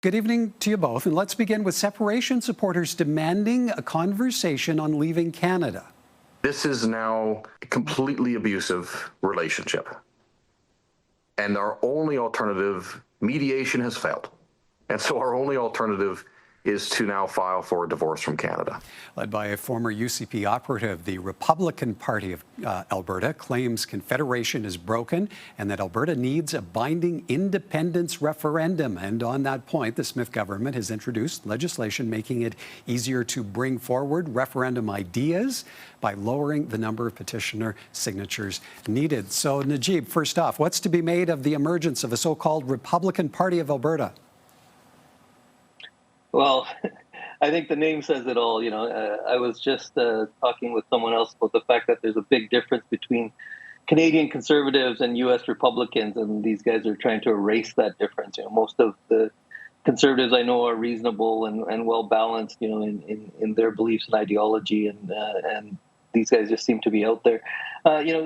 Good evening to you both, and let's begin with separation supporters demanding a conversation on leaving Canada. This is now a completely abusive relationship, and our only alternative, mediation, has failed. And so our only alternative is to now file for a divorce from Canada. Led by a former UCP operative, the Republican Party of Alberta claims Confederation is broken and that Alberta needs a binding independence referendum. And on that point, the Smith government has introduced legislation making it easier to bring forward referendum ideas by lowering the number of petitioner signatures needed. So, Najib, first off, what's to be made of the emergence of a so-called Republican Party of Alberta? Well, I think the name says it all. I was just talking with someone else about the fact that there's a big difference between Canadian Conservatives and U.S. Republicans, and these guys are trying to erase that difference. Most of the Conservatives I know are reasonable and well balanced, in their beliefs and ideology, and these guys just seem to be out there.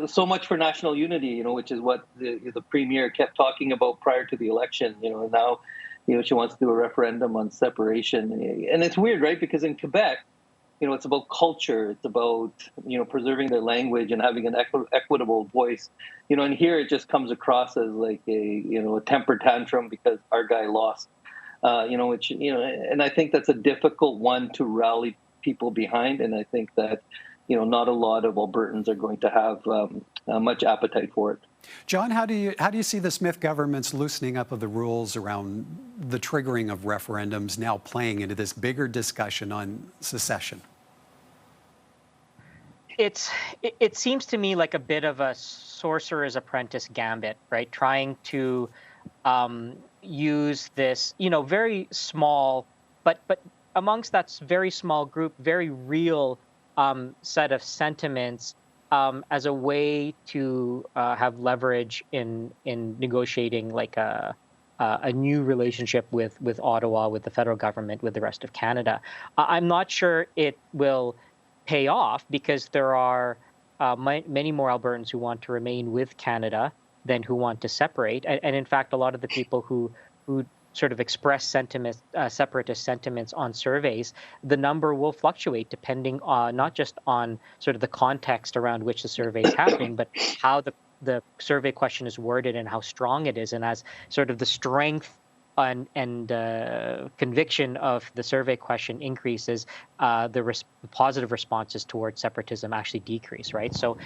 So much for national unity, which is what the Premier kept talking about prior to the election. And now, she wants to do a referendum on separation. And it's weird, right? Because in Quebec, it's about culture. It's about, preserving their language and having an equitable voice. And here it just comes across as like a temper tantrum because our guy lost, and I think that's a difficult one to rally people behind. And I think that, not a lot of Albertans are going to have much appetite for it. John, how do you see the Smith government's loosening up of the rules around the triggering of referendums now playing into this bigger discussion on secession? It seems to me like a bit of a sorcerer's apprentice gambit, right? Trying to use this, very small, but amongst that very small group, very real set of sentiments as a way to have leverage in negotiating like a new relationship with Ottawa, with the federal government, with the rest of Canada. I'm not sure it will pay off because there are many more Albertans who want to remain with Canada than who want to separate. And in fact, a lot of the people who sort of express sentiments, separatist sentiments on surveys, the number will fluctuate depending on not just on sort of the context around which the survey is happening, but how the survey question is worded and how strong it is. And as sort of the strength and conviction of the survey question increases, the positive responses towards separatism actually decrease, right? So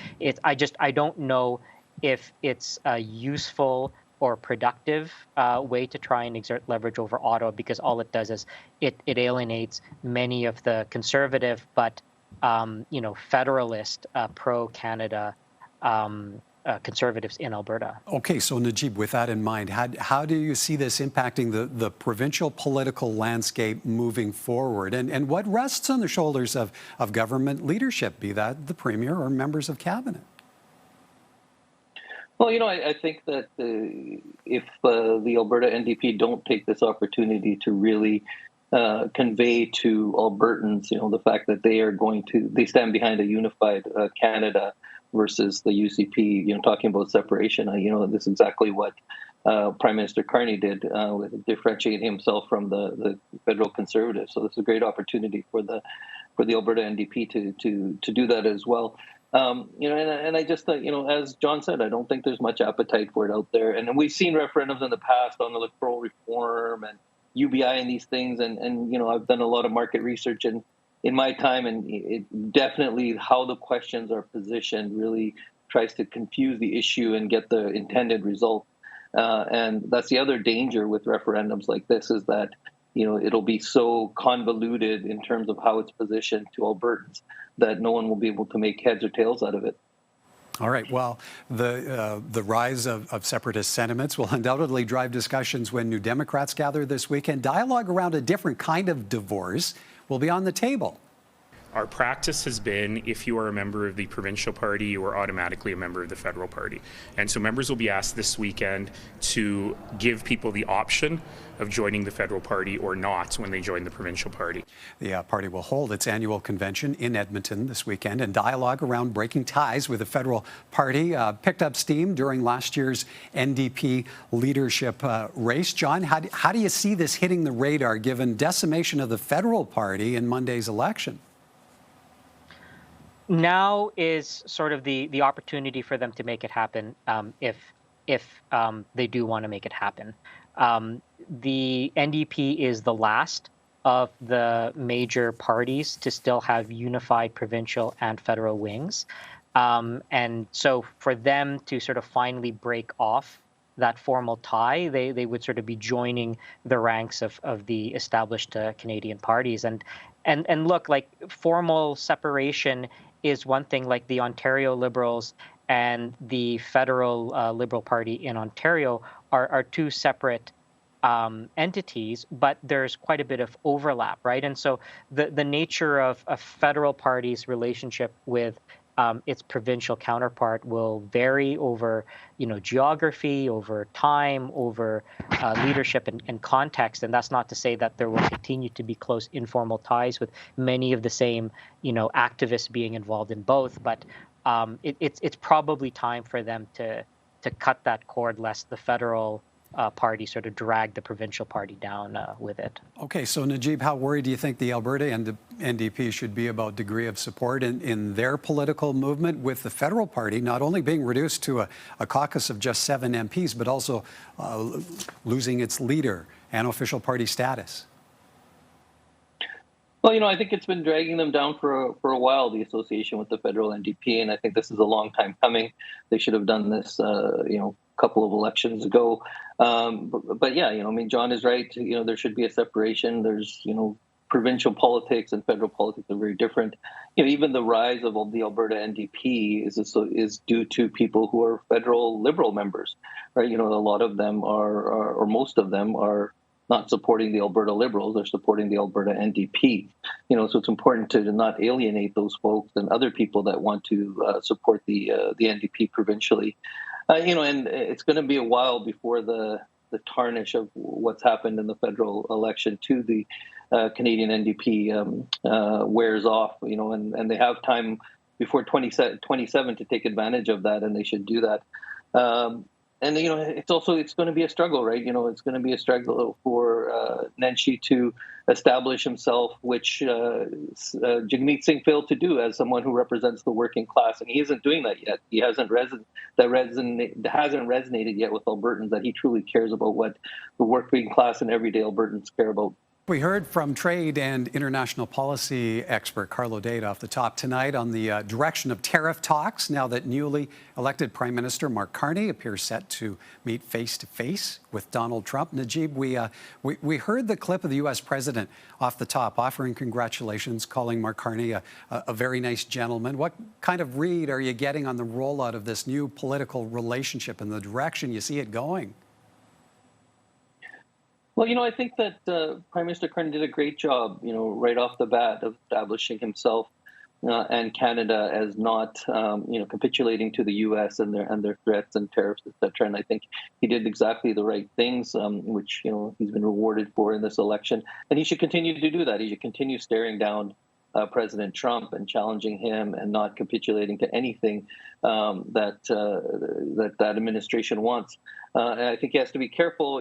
I don't know if it's useful or productive way to try and exert leverage over Ottawa, because all it does is it alienates many of the conservative but federalist pro-Canada conservatives in Alberta. Okay, so Najib, with that in mind, how do you see this impacting the provincial political landscape moving forward? And what rests on the shoulders of government leadership, be that the Premier or members of Cabinet? Well, I think that if the Alberta NDP don't take this opportunity to really convey to Albertans, the fact that they stand behind a unified Canada versus the UCP, talking about separation, this is exactly what Prime Minister Carney did with differentiating himself from the federal Conservatives. So this is a great opportunity for the Alberta NDP to do that as well. And I just, as John said, I don't think there's much appetite for it out there. And we've seen referendums in the past on electoral reform and UBI and these things. And I've done a lot of market research in my time, and it definitely how the questions are positioned really tries to confuse the issue and get the intended result. And that's the other danger with referendums like this, is that, it'll be so convoluted in terms of how it's positioned to Albertans that no one will be able to make heads or tails out of it. All right. Well, the rise of separatist sentiments will undoubtedly drive discussions when New Democrats gather this weekend. Dialogue around a different kind of divorce will be on the table. Our practice has been, if you are a member of the provincial party, you are automatically a member of the federal party. And so members will be asked this weekend to give people the option of joining the federal party or not when they join the provincial party. The party will hold its annual convention in Edmonton this weekend, and dialogue around breaking ties with the federal party picked up steam during last year's NDP leadership race. John, how do you see this hitting the radar given decimation of the federal party in Monday's election? Now is sort of the opportunity for them to make it happen if they do want to make it happen. The NDP is the last of the major parties to still have unified provincial and federal wings. And so for them to sort of finally break off that formal tie, they would sort of be joining the ranks of the established Canadian parties. And look, like, formal separation is one thing. Like, the Ontario Liberals and the federal Liberal Party in Ontario are two separate entities, but there's quite a bit of overlap, right? And so the nature of a federal party's relationship with its provincial counterpart will vary over, geography, over time, over leadership and context. And that's not to say that there will continue to be close informal ties with many of the same, activists being involved in both. But it's probably time for them to cut that cord, lest the federal party sort of drag the provincial party down with it. Okay, so Najib, how worried do you think the Alberta and the NDP should be about degree of support in their political movement, with the federal party not only being reduced to a caucus of just 7 MPs, but also losing its leader and official party status? Well, I think it's been dragging them down for a while, the association with the federal NDP, and I think this is a long time coming. They should have done this, couple of elections ago. But yeah, John is right. There should be a separation. There's, provincial politics and federal politics are very different. Even the rise of the Alberta NDP is due to people who are federal Liberal members, right? A lot of them are, or most of them are, not supporting the Alberta Liberals, they're supporting the Alberta NDP. So it's important to not alienate those folks and other people that want to support the NDP provincially. And it's going to be a while before the tarnish of what's happened in the federal election to the Canadian NDP wears off, and they have time before 2027 to take advantage of that, and they should do that. And it's going to be a struggle, right? It's going to be a struggle for Nenshi to establish himself, which Jagmeet Singh failed to do as someone who represents the working class, and he isn't doing that yet. He hasn't resonated yet with Albertans that he truly cares about what the working class and everyday Albertans care about. We heard from trade and international policy expert Carlo Dade off the top tonight on the direction of tariff talks now that newly elected Prime Minister Mark Carney appears set to meet face-to-face with Donald Trump. Najib, we heard the clip of the U.S. president off the top offering congratulations, calling Mark Carney a very nice gentleman. What kind of read are you getting on the rollout of this new political relationship and the direction you see it going? Well, I think that Prime Minister Carney did a great job, right off the bat of establishing himself and Canada as not, capitulating to the U.S. and their threats and tariffs, et cetera. And I think he did exactly the right things, which, he's been rewarded for in this election. And he should continue to do that. He should continue staring down President Trump and challenging him and not capitulating to anything that administration wants. And I think he has to be careful,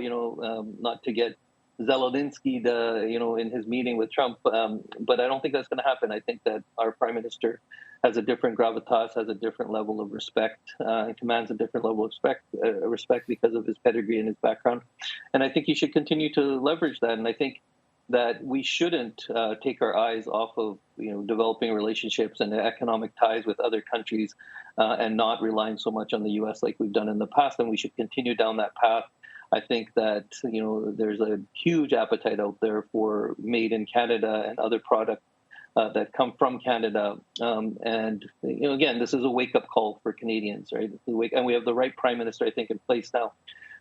not to get Zelensky, in his meeting with Trump. But I don't think that's going to happen. I think that our prime minister has a different gravitas, has a different level of respect, and commands a different level of respect because of his pedigree and his background. And I think he should continue to leverage that. And I think that we shouldn't take our eyes off of developing relationships and economic ties with other countries and not relying so much on the U.S. like we've done in the past. And we should continue down that path. I think that there's a huge appetite out there for made in Canada and other products that come from Canada. And again, this is a wake-up call for Canadians, right? And we have the right prime minister, I think, in place now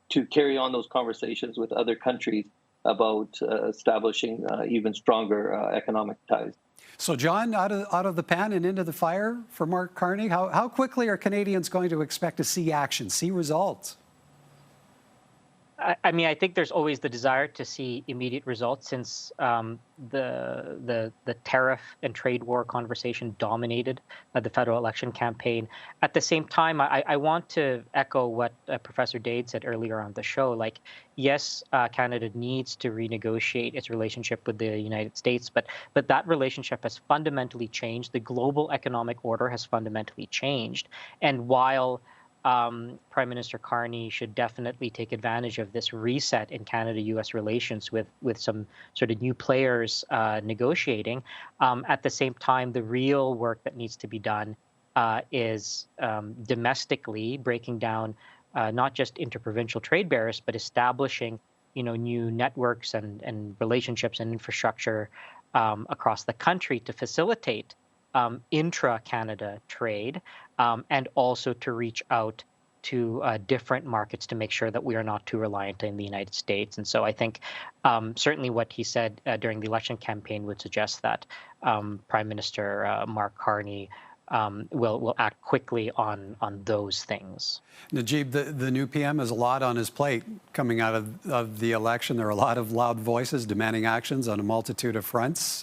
to carry on those conversations with other countries about establishing even stronger economic ties. So, John, out of the pan and into the fire for Mark Carney, how quickly are Canadians going to expect to see action, see results? I mean, I think there's always the desire to see immediate results since the tariff and trade war conversation dominated the federal election campaign. At the same time, I want to echo what Professor Dade said earlier on the show. Like, yes, Canada needs to renegotiate its relationship with the United States, but that relationship has fundamentally changed. The global economic order has fundamentally changed, and while Prime Minister Carney should definitely take advantage of this reset in Canada-U.S. relations with some sort of new players negotiating. At the same time, the real work that needs to be done is domestically breaking down not just interprovincial trade barriers, but establishing new networks and relationships and infrastructure across the country to facilitate intra-Canada trade, and also to reach out to different markets to make sure that we are not too reliant on the United States. And so I think certainly what he said during the election campaign would suggest that Prime Minister Mark Carney will act quickly on those things. Najib, the new PM has a lot on his plate coming out of the election. There are a lot of loud voices demanding actions on a multitude of fronts.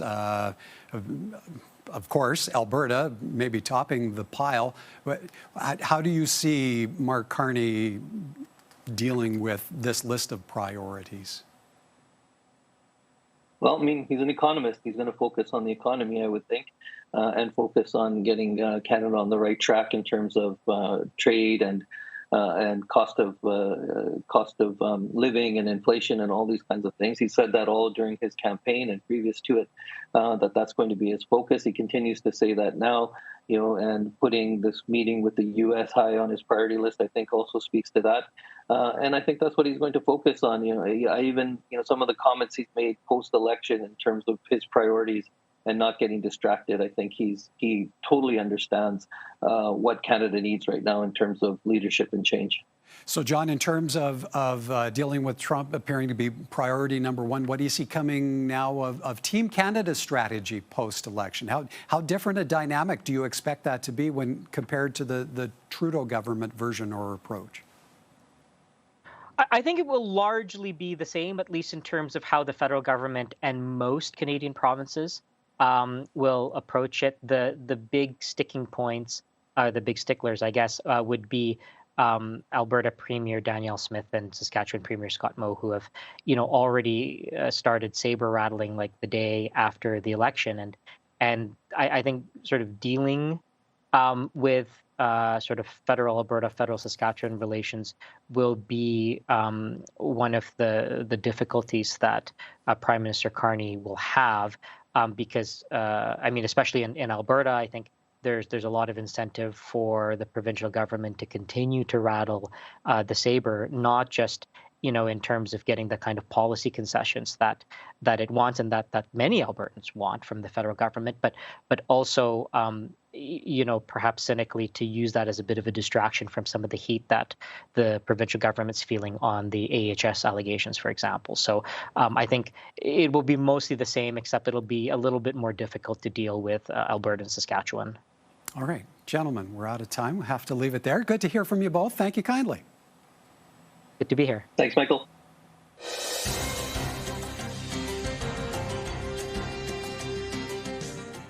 Of course, Alberta may be topping the pile. But how do you see Mark Carney dealing with this list of priorities? Well, I mean, he's an economist. He's going to focus on the economy, I would think, and focus on getting Canada on the right track in terms of trade and cost of living and inflation and all these kinds of things. He said that all during his campaign and previous to it, that's going to be his focus. He continues to say that now, and putting this meeting with the U.S. high on his priority list, I think also speaks to that. And I think that's what he's going to focus on. I even, some of the comments he's made post-election in terms of his priorities and not getting distracted. I think he totally understands what Canada needs right now in terms of leadership and change. So, John, in terms of dealing with Trump appearing to be priority number one, what do you see coming now of Team Canada's strategy post-election? How different a dynamic do you expect that to be when compared to the Trudeau government version or approach? I think it will largely be the same, at least in terms of how the federal government and most Canadian provinces will approach it. The big sticking points, the big sticklers, I guess, would be Alberta Premier Danielle Smith and Saskatchewan Premier Scott Moe, who have, already started saber rattling like the day after the election, and I think sort of dealing with sort of federal Alberta, federal Saskatchewan relations will be one of the difficulties that Prime Minister Carney will have. Because, I mean, especially in Alberta, I think there's a lot of incentive for the provincial government to continue to rattle the saber, not just, in terms of getting the kind of policy concessions that it wants and that many Albertans want from the federal government, but also, perhaps cynically to use that as a bit of a distraction from some of the heat that the provincial government's feeling on the AHS allegations, for example. So I think it will be mostly the same, except it'll be a little bit more difficult to deal with Alberta and Saskatchewan. All right, gentlemen, we're out of time. We'll have to leave it there. Good to hear from you both. Thank you kindly. Good to be here. Thanks, Michael.